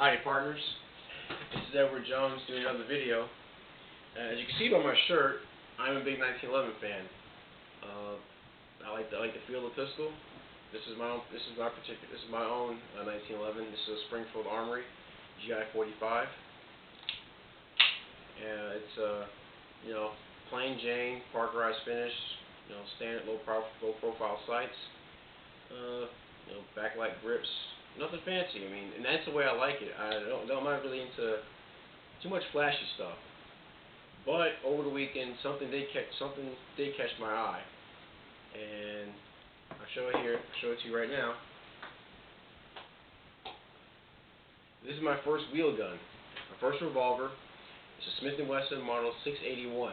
Howdy partners, this is Edward Jones doing another video. As you can see by my shirt, I'm a big 1911 fan. I like the feel of the pistol. This is my own 1911. This is a Springfield Armory GI 45. It's plain Jane parkerized finish. Standard low profile sights. Backlight grips. Nothing fancy. And that's the way I like it. I'm not really into too much flashy stuff. But over the weekend, something did catch my eye, and I'll show it here. I'll show it to you right now. This is my first wheel gun, my first revolver. It's a Smith & Wesson model 681.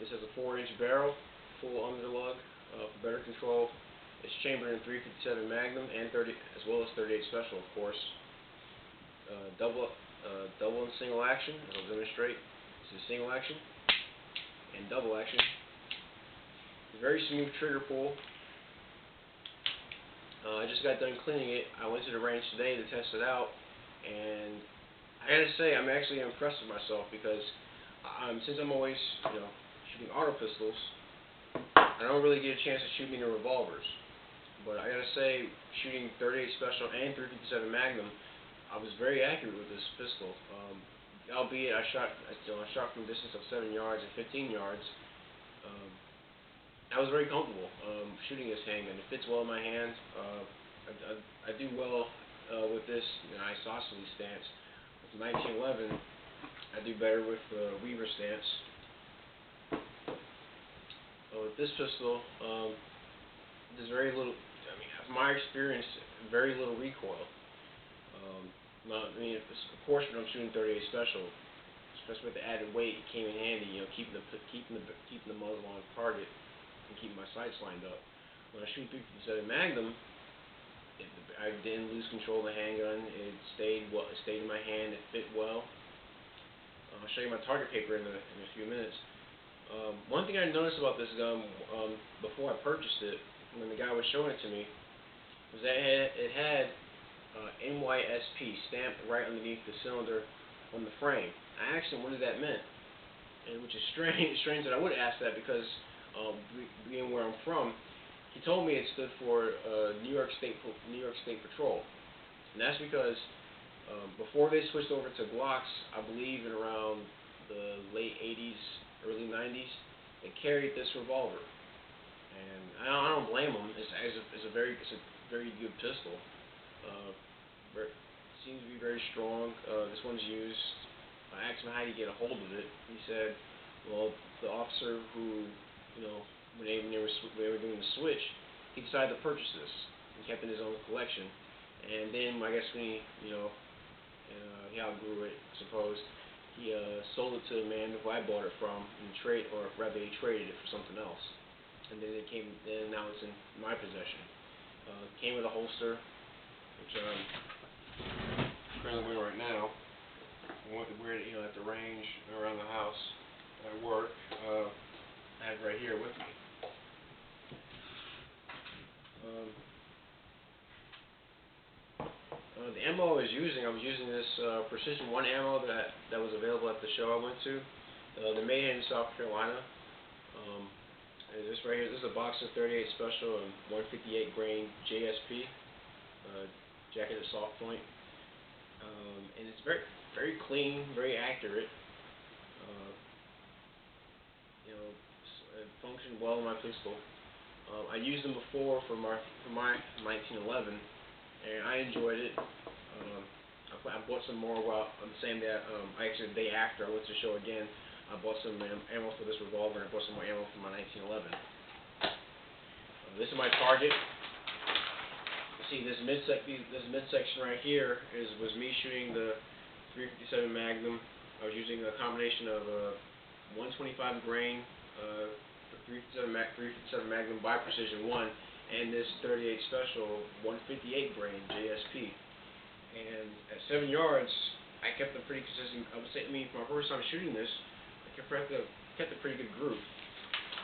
This has a 4-inch barrel, full underlug for better control. It's chambered in .357 Magnum and 30, as well as .38 Special, of course. Double and single action. I'll demonstrate. This is single action and double action. It's a very smooth trigger pull. I just got done cleaning it. I went to the range today to test it out, and I gotta say I'm actually impressed with myself because since I'm always shooting auto pistols, I don't really get a chance to shoot many revolvers. But I gotta say, shooting .38 Special and .357 Magnum, I was very accurate with this pistol. Albeit I shot from a distance of 7 yards and 15 yards. I was very comfortable shooting this handgun. It fits well in my hand. I do well with this isosceles stance. With 1911, I do better with Weaver stance. With this pistol, there's very little. From my experience, very little recoil. Of course, when I'm shooting .38 Special, especially with the added weight, it came in handy. Keeping the muzzle on target and keeping my sights lined up. When I shoot .357 Magnum, I didn't lose control of the handgun. It stayed in my hand. It fit well. I'll show you my target paper in a few minutes. One thing I noticed about this gun before I purchased it, when the guy was showing it to me, was that it had NYSP stamped right underneath the cylinder on the frame. I asked him what that meant, and which is strange that I would ask that because being where I'm from, he told me it stood for New York State Patrol, and that's because before they switched over to Glocks, I believe in around the late 80s, early 90s, they carried this revolver, and I don't blame them. It's a very good pistol. Seems to be very strong. This one's used. I asked him how do you get a hold of it. He said, well, the officer who, when they were doing the switch, he decided to purchase this and kept it in his own collection. And then I guess when he outgrew it, I suppose, he sold it to the man who I bought it from, and he traded it for something else. And then now it's in my possession. Came with a holster, which I'm currently wearing right now. I want to wear it, at the range, around the house, at work. I have it right here with me. The ammo I was using this Precision 1 ammo that was available at the show I went to. They're made in South Carolina. This right here, this is a box of .38 Special and 158 grain JSP, jacketed soft point, and it's very, very clean, very accurate. It functioned well in my pistol. I used them before for my 1911, and I enjoyed it. I bought some more on the same day. Actually, the day after I went to the show again. I bought some ammo for this revolver, and I bought some more ammo for my 1911. This is my target. You see this midsection right here was me shooting the .357 Magnum. I was using a combination of 125 grain .357 Magnum by Precision 1 and this .38 Special 158 grain JSP. And at 7 yards, I kept a pretty consistent. I would say, for my first time shooting this, I kept a pretty good groove.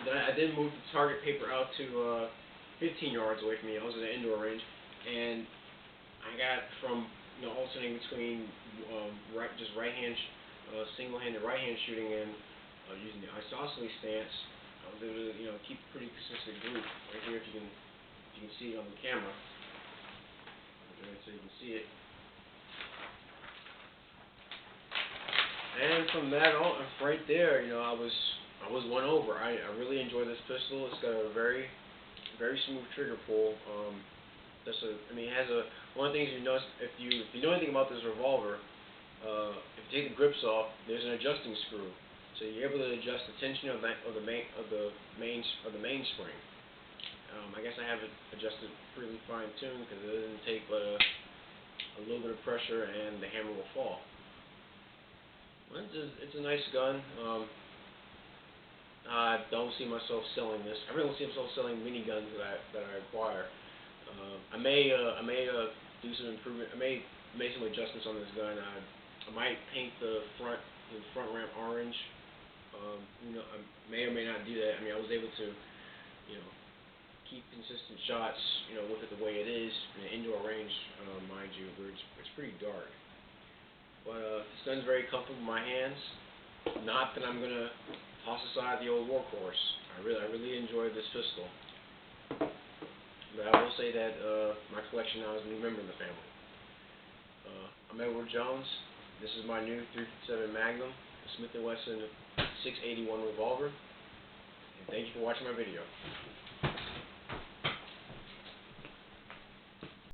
Then I did move the target paper out to 15 yards away from me. I was in an indoor range, and I got from alternating between just single-handed right-hand shooting and using the isosceles stance. I was able to, keep a pretty consistent group. Right here, if you can see it on the camera, okay, so you can see it. And from that on, right there, I was won over. I really enjoy this pistol. It's got a very smooth trigger pull. It has one of the things you notice if you know anything about this revolver, if you take the grips off, there's an adjusting screw, so you're able to adjust the tension of the mainspring. I guess I have it adjusted pretty fine-tuned because it doesn't take but a little bit of pressure and the hammer will fall. Well, it's a nice gun. I don't see myself selling this. I really don't see myself selling miniguns that I acquire. I may do some improvement. I may make some adjustments on this gun. I might paint the front ramp orange. I may or may not do that. I was able to, keep consistent shots, with it the way it is in an indoor range, mind you, where it's pretty dark. But this gun's very comfortable in my hands. Not that I'm gonna toss aside the old workhorse. I really enjoy this pistol. But I will say that my collection now is a new member of the family. I'm Edward Jones. This is my new .357 Magnum, Smith & Wesson 681 revolver. And thank you for watching my video.